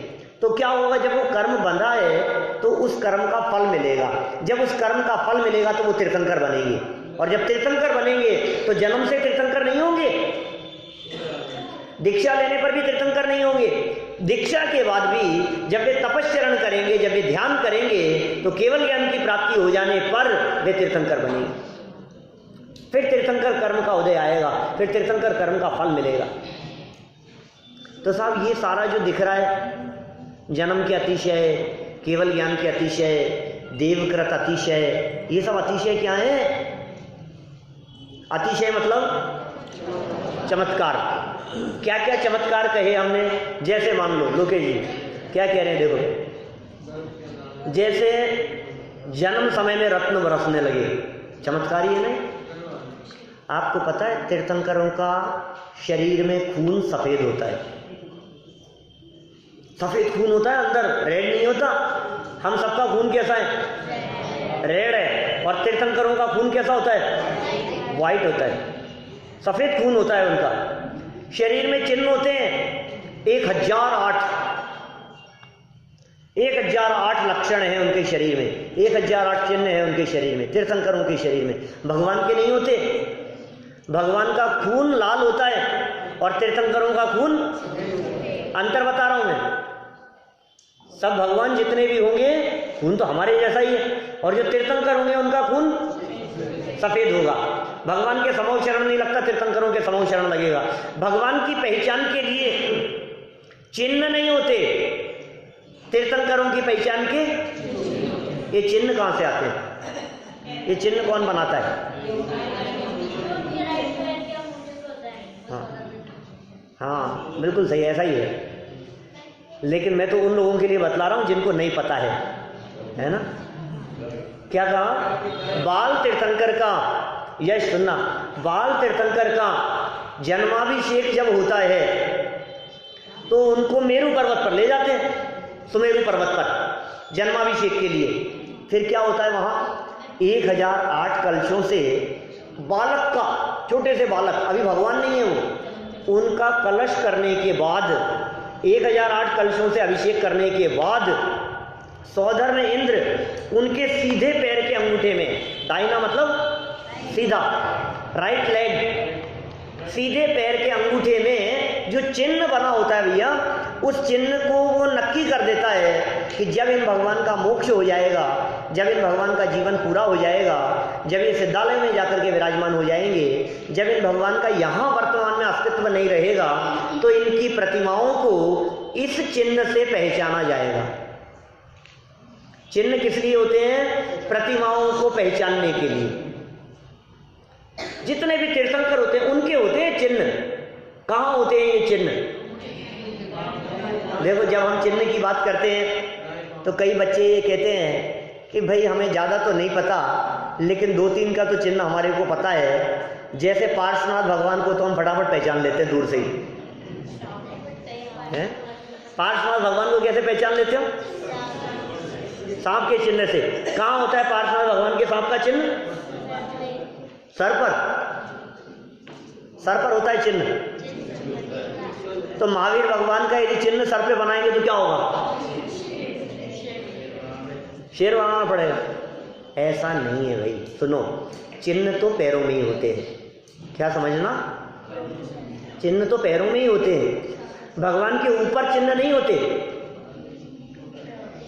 तो क्या होगा? जब वो कर्म बंधा है तो उस कर्म का फल मिलेगा। जब उस कर्म का फल मिलेगा तो वो तीर्थंकर बनेंगे। और जब तीर्थंकर बनेंगे तो जन्म से तीर्थंकर नहीं होंगे, दीक्षा लेने पर भी तीर्थंकर नहीं होंगे। दीक्षा के बाद भी जब वे तपस्चरण करेंगे, जब वे ध्यान करेंगे, तो केवल ज्ञान की प्राप्ति हो जाने पर वे तीर्थंकर बनेंगे। फिर तीर्थंकर कर्म का उदय आएगा, फिर तीर्थंकर कर्म का फल मिलेगा। तो साहब ये सारा जो दिख रहा है, जन्म के अतिशय, केवल ज्ञान के अतिशय, देवकृत अतिशय, ये सब अतिशय क्या है? अतिशय मतलब चमत्कार। क्या क्या चमत्कार कहे हमने? जैसे मान लो लोकेश जी क्या कह रहे हैं, देखो, जैसे जन्म समय में रत्न बरसने लगे, चमत्कार ही है ना। आपको पता है तीर्थंकरों का शरीर में खून सफेद होता है, सफेद खून होता है अंदर, रेड नहीं होता। हम सबका खून कैसा है? रेड है। और तीर्थंकरों का खून कैसा होता है? व्हाइट होता है, सफेद खून होता है उनका। शरीर में चिन्ह होते हैं 1008 लक्षण हैं उनके शरीर में, 1008 चिन्ह हैं उनके शरीर में, तीर्थंकरों के शरीर में। भगवान के नहीं होते। भगवान का खून लाल होता है और तीर्थंकरों का खून, अंतर बता रहा हूं मैं। सब भगवान जितने भी होंगे खून तो हमारे जैसा ही है, और जो तीर्थंकर होंगे उनका खून सफेद होगा। भगवान के समव शरण नहीं लगता, तीर्थंकरों के समव शरण लगेगा। भगवान की पहचान के लिए चिन्ह नहीं होते, तीर्थंकरों की पहचान के ये चिन्ह कहाँ से आते हैं? ये चिन्ह कौन बनाता है? हाँ बिल्कुल सही, ऐसा ही है। लेकिन मैं तो उन लोगों के लिए बतला रहा हूँ जिनको नहीं पता है ना। क्या कहा? बाल तीर्थंकर का, यश सुनना, बाल तीर्थंकर का जन्माभिषेक जब होता है तो उनको मेरू पर्वत पर ले जाते हैं, सुमेरु पर्वत पर जन्माभिषेक के लिए। फिर क्या होता है वहाँ? 1008 कलशों से बालक का, छोटे से बालक, अभी भगवान नहीं है वो, उनका कलश करने के बाद 1008 कलशों से अभिषेक करने के बाद सौधर्म इंद्र उनके सीधे पैर के अंगूठे में, दाहिना मतलब सीधा, राइट लेग, सीधे पैर के अंगूठे में जो चिन्ह बना होता है भैया, उस चिन्ह को वो नक्की कर देता है कि जब इन भगवान का मोक्ष हो जाएगा, जब इन भगवान का जीवन पूरा हो जाएगा, जब ये सिद्धालय में जाकर के विराजमान हो जाएंगे, जब इन भगवान का यहाँ वर्तमान में अस्तित्व नहीं रहेगा, तो इनकी प्रतिमाओं को इस चिन्ह से पहचाना जाएगा। चिन्ह किस लिए होते हैं? प्रतिमाओं को पहचानने के लिए। जितने भी तीर्थंकर होते हैं उनके होते हैं चिन्ह। कहाँ होते हैं ये चिन्ह? देखो, जब हम चिन्ह की बात करते हैं तो कई बच्चे ये कहते हैं कि भाई हमें ज़्यादा तो नहीं पता, लेकिन 2-3 का तो चिन्ह हमारे को पता है। जैसे पार्श्वनाथ भगवान को तो हम फटाफट पहचान लेते हैं दूर से ही, हैं? पार्श्वनाथ भगवान को कैसे पहचान लेते हो? सांप के चिन्ह से। कहाँ होता है पार्श्वनाथ भगवान के सांप का चिन्ह? सर पर, सर पर होता है चिन्ह। तो महावीर भगवान का यदि चिन्ह सर पे बनाएंगे तो क्या होगा? शेर बनाना पड़ेगा। ऐसा नहीं है भाई, सुनो, चिन्ह तो पैरों में ही होते हैं। क्या समझना? चिन्ह तो पैरों में ही होते हैं, भगवान के ऊपर चिन्ह नहीं होते।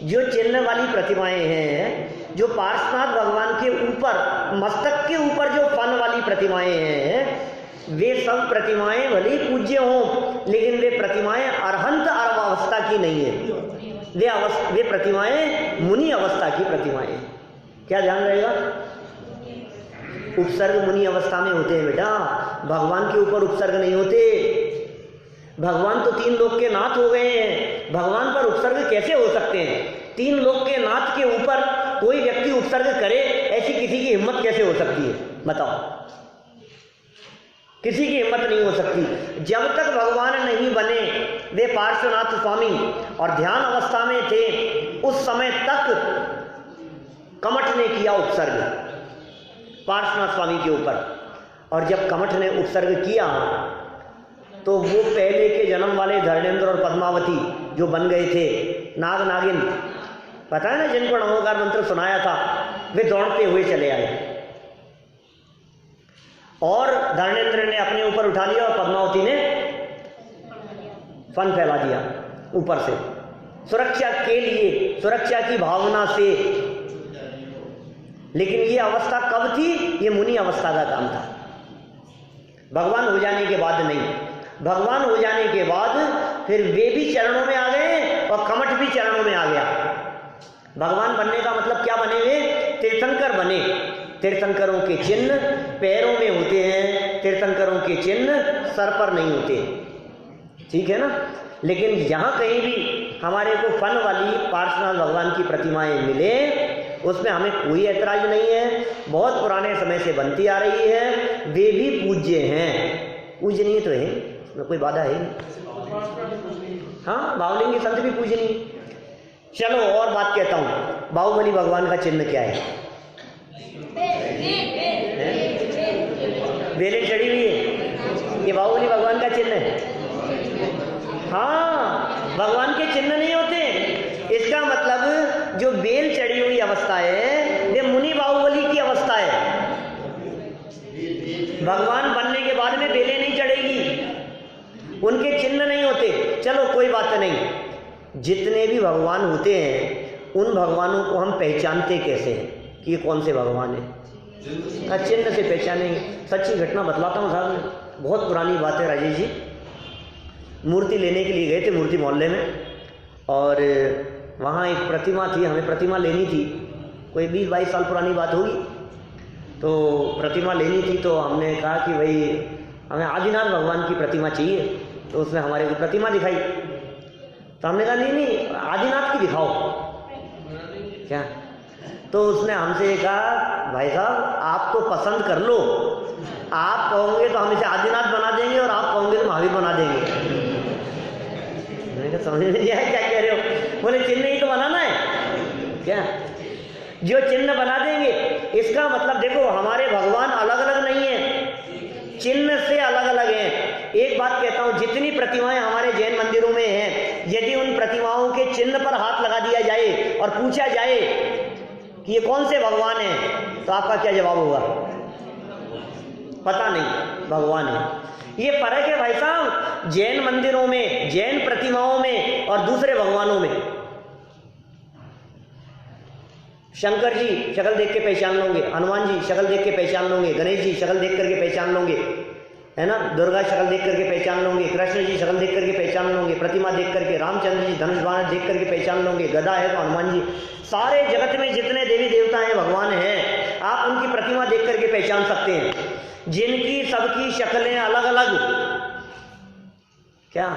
जो चिन्ह वाली प्रतिमाएं हैं, जो पार्श्वनाथ भगवान के ऊपर, मस्तक के ऊपर जो फन वाली प्रतिमाएं हैं, वे सब प्रतिमाएं भले ही पूज्य हों, लेकिन वे प्रतिमाएं अरहंत अवस्था की नहीं है। वे प्रतिमाएं मुनि अवस्था की प्रतिमाएं। क्या ध्यान रहेगा? उपसर्ग मुनि अवस्था में होते हैं बेटा, भगवान के ऊपर उपसर्ग नहीं होते। भगवान तो 3 लोक के नाथ हो गए हैं, भगवान पर उपसर्ग कैसे हो सकते हैं? 3 लोक के नाथ के ऊपर कोई व्यक्ति उपसर्ग करे, ऐसी किसी की हिम्मत कैसे हो सकती है? बताओ, किसी की हिम्मत नहीं हो सकती। जब तक भगवान नहीं बने, वे पार्श्वनाथ स्वामी और ध्यान अवस्था में थे, उस समय तक कमठ ने किया उपसर्ग पार्श्वनाथ स्वामी के ऊपर। और जब कमठ ने उपसर्ग किया तो वो पहले के जन्म वाले धर्मेंद्र और पद्मावती जो बन गए थे, नाग नागिन, पता है ना, जिनको नमोकार मंत्र सुनाया था, वे दौड़ते हुए चले आए और धर्मेंद्र ने अपने ऊपर उठा लिया और पद्मावती ने फन फैला दिया ऊपर से, सुरक्षा के लिए, सुरक्षा की भावना से। लेकिन ये अवस्था कब थी? ये मुनि अवस्था का काम था, भगवान हो जाने के बाद नहीं। भगवान हो जाने के बाद फिर वे भी चरणों में आ गए और कमठ भी चरणों में आ गया। भगवान बनने का मतलब क्या बने? वे तीर्थंकर बने। तीर्थंकरों के चिन्ह पैरों में होते हैं, तीर्थंकरों के चिन्ह सर पर नहीं होते, ठीक है ना। लेकिन जहाँ कहीं भी हमारे को फन वाली पार्श्वनाथ भगवान की प्रतिमाएं मिले, उसमें हमें कोई ऐतराज नहीं है, बहुत पुराने समय से बनती आ रही है, वे भी पूज्य हैं, पूजनीय तो है, उसमें कोई बाधा है नहीं। हाँ, बाहुलिंगी संत भी पूजनीय। चलो और बात कहता हूँ, बाहुबली भगवान का चिन्ह क्या है? बेलें चढ़ी हुई है, ये बाहुबली भगवान का चिन्ह है। हाँ, भगवान के चिन्ह नहीं होते। इसका मतलब जो बेल चढ़ी हुई अवस्था है, ये मुनि बाहुबली की अवस्था है। भगवान बनने के बाद में बेलें नहीं चढ़ेगी, उनके चिन्ह नहीं होते। चलो कोई बात नहीं, जितने भी भगवान होते हैं, उन भगवानों को हम पहचानते कैसे हैं कि ये कौन से भगवान है? चिन्ह से पहचानेंगे। सच्ची घटना बतलाता हूँ साहब, बहुत पुरानी बात है। राजेश जी मूर्ति लेने के लिए गए थे मूर्ति मोहल्ले में, और वहाँ एक प्रतिमा थी, हमें प्रतिमा लेनी थी। कोई 20-22 साल पुरानी बात होगी। तो प्रतिमा लेनी थी, तो हमने कहा कि भाई हमें आदिनाथ भगवान की प्रतिमा चाहिए। तो उसने हमारे को प्रतिमा दिखाई, तो हमने कहा नहीं आदिनाथ की दिखाओ क्या। तो उसने हमसे कहा भाई साहब आप तो पसंद कर लो, आप कहोगे तो हम इसे आदिनाथ बना देंगे और आप कहोगे तो महावीर बना देंगे। मैंने कहा समझ नहीं आया क्या कह रहे हो। बोले चिन्ह ही तो बनाना है क्या, जो चिन्ह बना देंगे। इसका मतलब देखो हमारे भगवान अलग अलग नहीं है, चिन्ह से अलग अलग हैं। एक बात कहता हूं, जितनी प्रतिमाएं हमारे जैन मंदिरों में हैं, यदि उन प्रतिमाओं के चिन्ह पर हाथ लगा दिया जाए और पूछा जाए कि ये कौन से भगवान हैं, तो आपका क्या जवाब होगा? पता नहीं, भगवान है। ये फर्क है भाई साहब जैन मंदिरों में, जैन प्रतिमाओं में और दूसरे भगवानों में। शंकर जी शक्ल देख के पहचान लोगे, हनुमान जी शक्ल देख के पहचान लोगे, गणेश जी शक्ल देख करके पहचान लोगे, है ना, दुर्गा शक्ल देख करके पहचान लोगे, कृष्ण जी शक्ल देख करके पहचान लोगे, प्रतिमा देख करके, रामचंद्र जी धनुष बाण देख करके पहचान लोगे, गदा है तो हनुमान जी। सारे जगत में जितने देवी देवता हैं, भगवान हैं, आप उनकी प्रतिमा देख करके पहचान सकते हैं, जिनकी सबकी शक्लें अलग अलग, क्या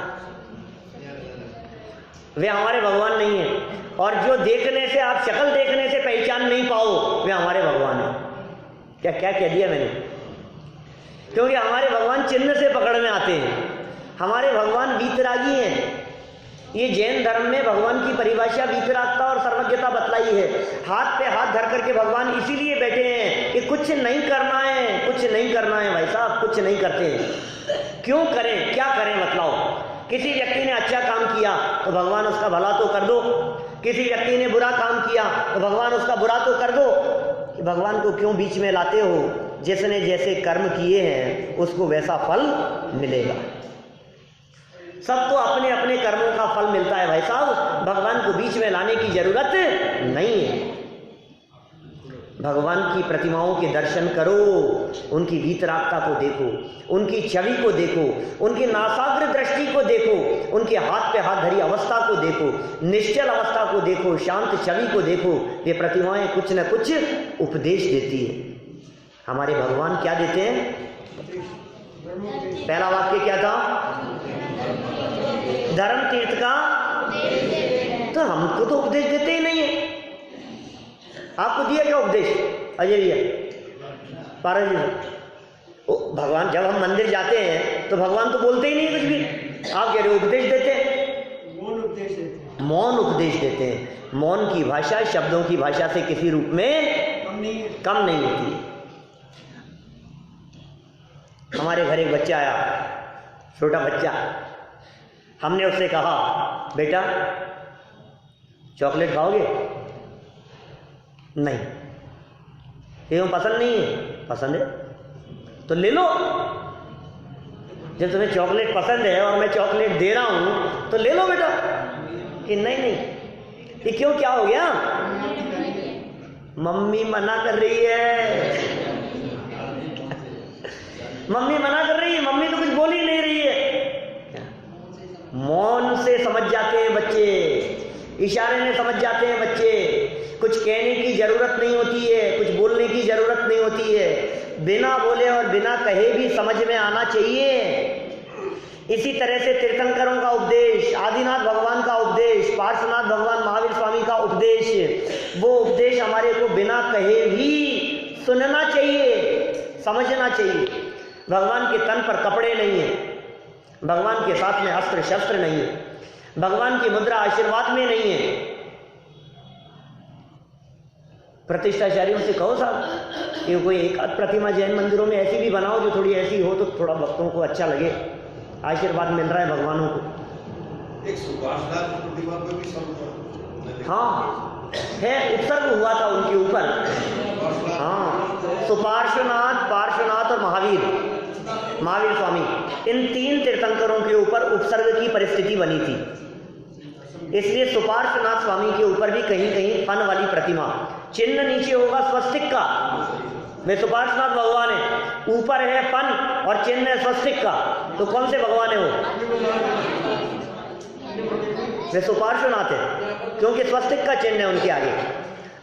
वे हमारे भगवान नहीं है। और जो देखने से, आप शक्ल देखने से पहचान नहीं पाओ, वे हमारे भगवान है। क्या क्या कह दिया मैंने? क्योंकि हमारे भगवान चिन्ह से पकड़ में आते हैं, हमारे भगवान वीतरागी हैं। ये जैन धर्म में भगवान की परिभाषा वीतरागता और सर्वज्ञता बतलाई है। हाथ पे हाथ धर करके भगवान इसीलिए बैठे हैं कि कुछ नहीं करना है, कुछ नहीं करना है भाई साहब, कुछ नहीं करते हैं। क्यों करें, क्या करें बतलाओ। किसी व्यक्ति ने अच्छा काम किया तो भगवान उसका भला तो कर दो, किसी व्यक्ति ने बुरा काम किया तो भगवान उसका बुरा तो कर दो। भगवान को क्यों बीच में लाते हो? जिसने जैसे कर्म किए हैं उसको वैसा फल मिलेगा। सबको अपने अपने कर्मों का फल मिलता है भाई साहब, भगवान को बीच में लाने की जरूरत नहीं है। भगवान की प्रतिमाओं के दर्शन करो, उनकी वीतरागता को देखो, उनकी छवि को देखो, उनकी नासाग्र दृष्टि को देखो, उनके हाथ पे हाथ धरी अवस्था को देखो, निश्चल अवस्था को देखो, शांत छवि को देखो। ये प्रतिमाएं कुछ न कुछ उपदेश देती है। हमारे भगवान क्या देते हैं? पहला वाक्य क्या था? धर्म तीर्थ का, तो हमको तो उपदेश देते ही नहीं है। आपको दिया क्या उपदेश? अजय भैया, पारस जी, भगवान जब हम मंदिर जाते हैं तो भगवान तो बोलते ही नहीं कुछ भी, आप कह रहे हो उपदेश देते हैं। मौन उपदेश देते हैं, मौन उपदेश देते हैं। मौन की भाषा शब्दों की भाषा से किसी रूप में कम नहीं होती। हमारे घर एक बच्चा आया, छोटा बच्चा, हमने उससे कहा बेटा चॉकलेट खाओगे? नहीं। ये पसंद नहीं है? पसंद है तो ले लो। जब तुम्हें चॉकलेट पसंद है और मैं चॉकलेट दे रहा हूं तो ले लो बेटा। कि नहीं नहीं, ये क्यों, क्या हो गया? मम्मी मना कर रही है, मम्मी मना कर रही है, मम्मी तो कुछ बोल ही नहीं रही है। मौन से समझ जाते हैं बच्चे, इशारे में समझ जाते हैं बच्चे। कुछ कहने की जरूरत नहीं होती है, कुछ बोलने की जरूरत नहीं होती है, बिना बोले और बिना कहे भी समझ में आना चाहिए। इसी तरह से तीर्थंकरों का उपदेश, आदिनाथ भगवान का उपदेश, पार्श्वनाथ भगवान महावीर स्वामी का उपदेश, वो उपदेश हमारे को बिना कहे भी सुनना चाहिए, समझना चाहिए। भगवान के तन पर कपड़े नहीं है, भगवान के साथ में अस्त्र शस्त्र नहीं है, भगवान की मुद्रा आशीर्वाद में नहीं है। प्रतिष्ठाचार्यों से कहो साहब कि कोई एक प्रतिमा जैन मंदिरों में ऐसी भी बनाओ जो थोड़ी ऐसी हो, तो थोड़ा भक्तों को अच्छा लगे, आशीर्वाद मिल रहा है भगवानों को। एक सुपार्श्वनाथ प्रतिमा पे भी हाँ है, उत्सर्ग हुआ था उनके ऊपर। हाँ, सुपार्श्वनाथ, पार्श्वनाथ और महावीर स्वामी, इन तीन तीर्थंकरों के ऊपर उपसर्ग की परिस्थिति बनी थी। इसलिए सुपार्श्वनाथ स्वामी के ऊपर भी कहीं कहीं फन वाली प्रतिमा, चिन्ह नीचे होगा स्वस्तिक का, वे सुपार्श्वनाथ भगवान है, ऊपर है फन और चिन्ह है स्वस्तिक का। तो कौन से भगवान है वो? वे सुपार्श्वनाथ है, क्योंकि स्वस्तिक का चिन्ह है उनके आगे।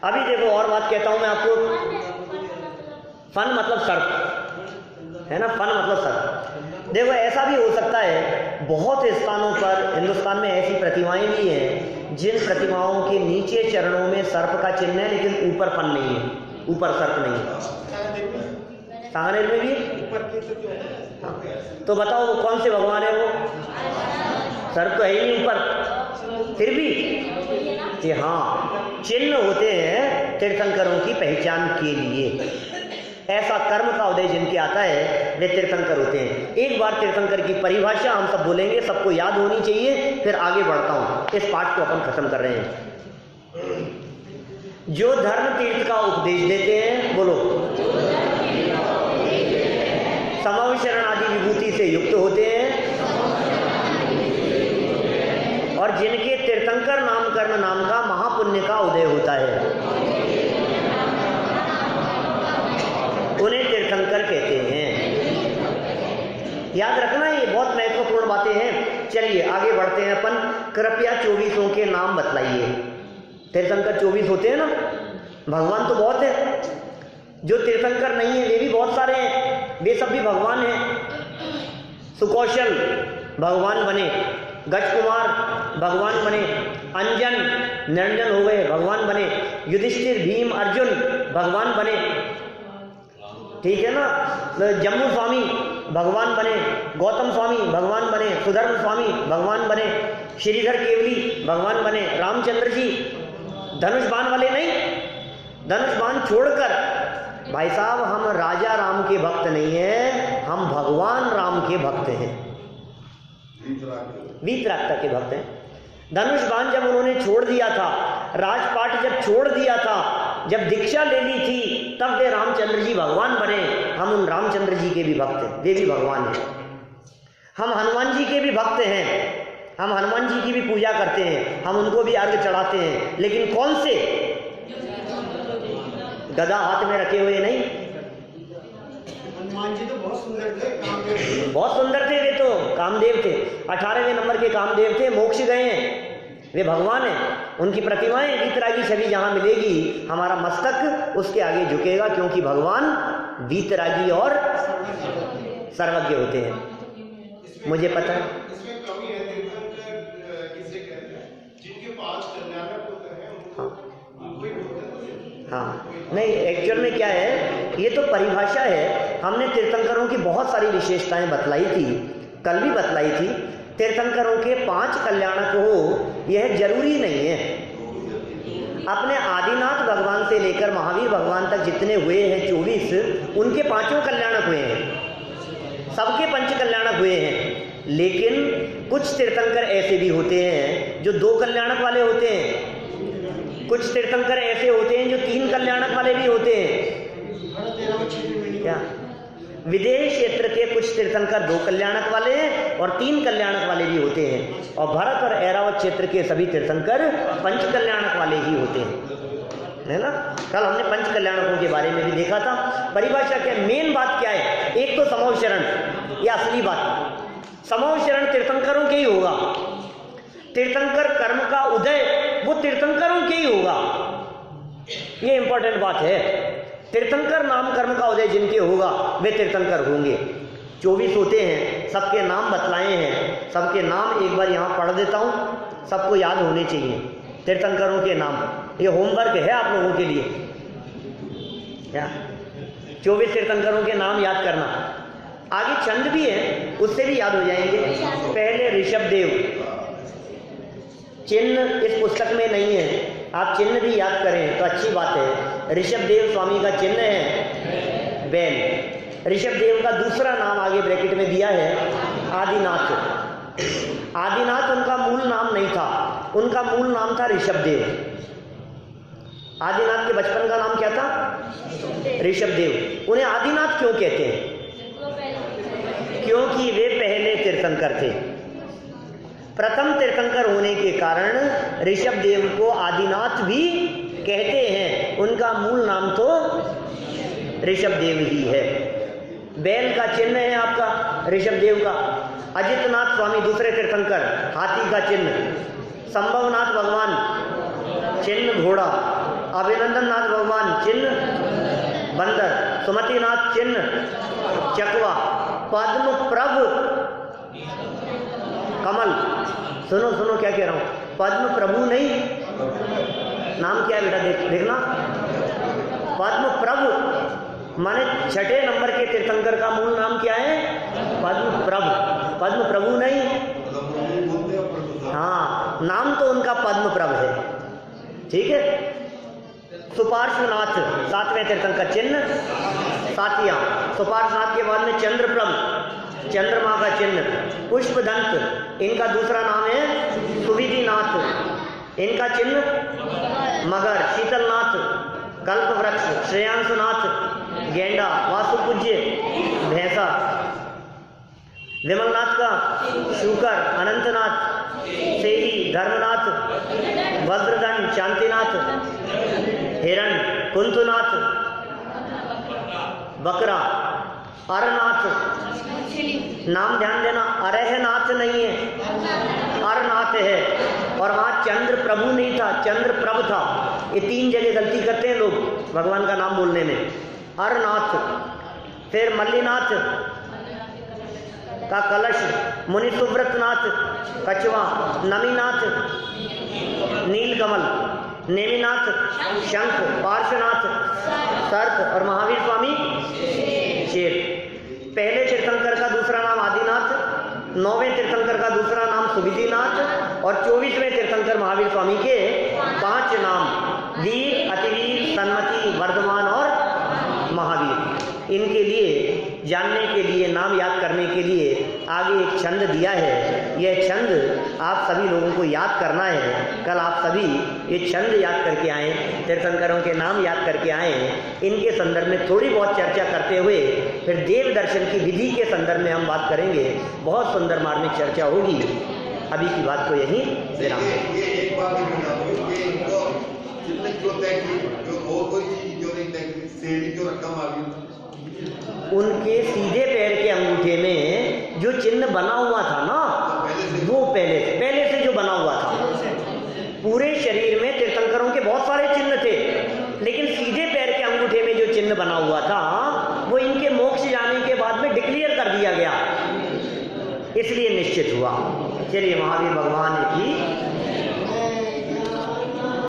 अभी देखो और बात कहता हूं मैं आपको। फन मतलब सर्प है ना, फन मतलब सर्प। देखो ऐसा भी हो सकता है, बहुत स्थानों पर हिंदुस्तान में ऐसी प्रतिमाएं भी हैं जिन प्रतिमाओं के नीचे चरणों में सर्प का चिन्ह है, लेकिन ऊपर फन नहीं है, ऊपर सर्प नहीं है। सांगनेर में भी तो बताओ वो कौन से भगवान है? वो सर्प तो है ही नहीं ऊपर, फिर भी कि हाँ चिन्ह होते हैं तीर्थंकरों की पहचान के लिए। ऐसा कर्म का उदय जिनके आता है वे तीर्थंकर होते हैं। एक बार तीर्थंकर की परिभाषा हम सब बोलेंगे, सबको याद होनी चाहिए, फिर आगे बढ़ता हूं। इस पाठ को अपन खत्म कर रहे हैं। जो धर्म तीर्थ का उपदेश देते हैं, बोलो, समव शरण आदि विभूति से युक्त होते हैं, और जिनके तीर्थंकर नामकरण नाम का महापुण्य का उदय होता है, उन्हें तीर्थंकर कहते हैं। याद रखना, ये बहुत महत्वपूर्ण बातें हैं। चलिए आगे बढ़ते हैं अपन। कृपया 24 के नाम बतलाइए। तीर्थंकर 24 होते हैं ना, भगवान तो बहुत है। जो तीर्थंकर नहीं है वे भी बहुत सारे हैं, वे सब भी भगवान हैं। सुकौशल भगवान बने, गजकुमार भगवान बने, अंजन निरंजन हो गए भगवान बने, युधिष्ठिर भीम अर्जुन भगवान बने, ठीक है ना। जम्बू स्वामी भगवान बने, गौतम स्वामी भगवान बने, सुधर्म स्वामी भगवान बने, श्रीधर केवली भगवान बने, रामचंद्र जी धनुष बाण वाले नहीं, धनुष बाण छोड़कर भाई साहब हम राजा राम के भक्त नहीं हैं, हम भगवान राम के भक्त हैं, वीतरागता के भक्त हैं। धनुष बाण जब उन्होंने छोड़ दिया था, राजपाट जब छोड़ दिया था, जब दीक्षा ले ली थी, तब वे रामचंद्र जी भगवान बने। हम उन रामचंद्र जी के भी भक्त हैं, वे भी भगवान हैं। हम हनुमान जी के भी भक्त हैं, हम हनुमान जी की भी पूजा करते हैं, हम उनको भी अर्घ्य चढ़ाते हैं, लेकिन कौन से? गदा हाथ में रखे हुए नहीं। हनुमान जी तो बहुत सुंदर थे, कामदेव बहुत सुंदर थे, वे तो कामदेव थे, 18वें नंबर के कामदेव थे, मोक्ष गए हैं, वे भगवान हैं। उनकी प्रतिमाएं वीतरागी छवि जहां मिलेगी, हमारा मस्तक उसके आगे झुकेगा, क्योंकि भगवान वीतरागी और सर्वज्ञ होते हैं। मुझे पता है इसमें कमी है। तीर्थंकर किसे कहते हैं? जिनके 5 कल्याणक होते हैं उनको ही बोलते हैं। हाँ, नहीं एक्चुअल में क्या है, ये तो परिभाषा है। हमने तीर्थंकरों की बहुत सारी विशेषताएं बतलाई थी, कल भी बतलाई थी। तीर्थंकरों के 5 कल्याणक हो यह जरूरी नहीं है। अपने आदिनाथ भगवान से लेकर महावीर भगवान तक जितने हुए हैं 24, उनके 5 कल्याणक हुए हैं, सबके 5 कल्याणक हुए हैं। लेकिन कुछ तीर्थंकर ऐसे भी होते हैं जो 2 कल्याणक वाले होते हैं, कुछ तीर्थंकर ऐसे होते हैं जो 3 कल्याणक वाले भी होते हैं। क्या विदेश क्षेत्र के कुछ तीर्थंकर 2 कल्याणक वाले हैं और 3 कल्याणक वाले भी होते हैं, और भरत और ऐरावत क्षेत्र के सभी तीर्थंकर 5 कल्याणक वाले ही होते हैं, है ना। कल हमने 5 कल्याणकों के बारे में भी देखा था। परिभाषा क्या, मेन बात क्या है? एक तो समव शरण, यह असली बात। समव शरण तीर्थंकरों के ही होगा, तीर्थंकर कर्म का उदय वो तीर्थंकरों के ही होगा, ये इंपॉर्टेंट बात है। तीर्थंकर नाम कर्म का उदय जिनके होगा वे तीर्थंकर होंगे। 24 होते हैं, सबके नाम बतलाए हैं, सबके नाम एक बार यहाँ पढ़ देता हूँ, सबको याद होने चाहिए तीर्थंकरों के नाम। ये होमवर्क है आप लोगों के लिए, क्या 24 तीर्थंकरों के नाम याद करना। आगे छंद भी है, उससे भी याद हो जाएंगे। पहले ऋषभदेव, चिन्ह इस पुस्तक में नहीं है, आप चिन्ह भी याद करें तो अच्छी बात है। ऋषभदेव स्वामी का चिन्ह है बैल। ऋषभदेव का दूसरा नाम आगे ब्रैकेट में दिया है आदिनाथ। आदिनाथ उनका मूल नाम नहीं था, उनका मूल नाम था ऋषभदेव। आदिनाथ के बचपन का नाम क्या था? ऋषभदेव। उन्हें आदिनाथ क्यों कहते हैं? क्योंकि वे पहले तीर्थंकर थे। प्रथम तीर्थंकर होने के कारण ऋषभदेव को आदिनाथ भी कहते हैं, उनका मूल नाम तो ऋषभदेव ही है। बैल का चिन्ह है आपका ऋषभदेव का। अजितनाथ स्वामी दूसरे तीर्थंकर, हाथी का चिन्ह। संभवनाथ भगवान चिन्ह घोड़ा। अभिनंदन नाथ भगवान चिन्ह बंदर, सुमति नाथ चिन्ह चकवा, पद्म प्रभ कमल। सुनो सुनो क्या कह रहा हूं, पद्म प्रभु नहीं, नाम क्या है बेटा, देखना, पद्म प्रभु माने छठे नंबर के तीर्थंकर का मूल नाम क्या है, पद्म प्रभु, पद्म प्रभु नहीं, हाँ नाम तो उनका पद्म प्रभु है, ठीक है। सुपार्श्वनाथ सातवें तीर्थंकर चिन्ह सातिया, सुपार्श्वनाथ के बाद में चंद्रप्रभ, चंद्रमा का चिन्ह, पुष्पदंत इनका दूसरा नाम है, सुविधिनाथ इनका चिन्ह मगर, शीतलनाथ कल्प वृक्ष, श्रेयांशनाथ गेंडा, वासुपूज्य भैंसा, विमलनाथ का शुकर, अनंतनाथ सेही, धर्मनाथ वज्रधन, शांतिनाथ हिरण, कुंतुनाथ बकरा, अरनाथ, नाम ध्यान देना, अरहनाथ नहीं है, अरनाथ है। और वहां चंद्र प्रभु नहीं था, चंद्र प्रभ था। ये 3 जगह गलती करते हैं लोग भगवान का नाम बोलने में। अरनाथ, फिर मल्लीनाथ का कलश, मुनि सुव्रतनाथ कछवा, नमीनाथ नीलकमल, नेमिनाथ शंख, पार्श्वनाथ सर्प और महावीर स्वामी शेर। पहले तीर्थंकर का दूसरा नाम आदिनाथ, 9वें तीर्थंकर का दूसरा नाम सुविधिनाथ और 24वें तीर्थंकर महावीर स्वामी के 5 नाम, वीर, अतिवीर, सन्मति, वर्धमान और महावीर। इनके लिए जानने के लिए, नाम याद करने के लिए आगे एक छंद दिया है। यह छंद आप सभी लोगों को याद करना है। कल आप सभी ये छंद याद करके आए, तीर्थंकरों के नाम याद करके आए। इनके संदर्भ में थोड़ी बहुत चर्चा करते हुए फिर देव दर्शन की विधि के संदर्भ में हम बात करेंगे। बहुत सुंदर मार्मिक चर्चा होगी। अभी की बात को यही विराम दें। ये एक बात ये इनको जितने जो तय की जो और कोई चीज जो नहीं तय की, सीढ़ी जो रकम आ गई, उनके सीधे पैर के अंगूठे में जो चिन्ह बना हुआ था ना, वो पहले से जो बना हुआ था। पूरे शरीर में तीर्थंकरों के बहुत सारे चिन्ह थे, लेकिन सीधे पैर के अंगूठे में जो चिन्ह बना हुआ था वो इनके मोक्ष जाने के बाद में डिक्लेयर कर दिया गया, इसलिए निश्चित हुआ। चलिए महावीर भगवान की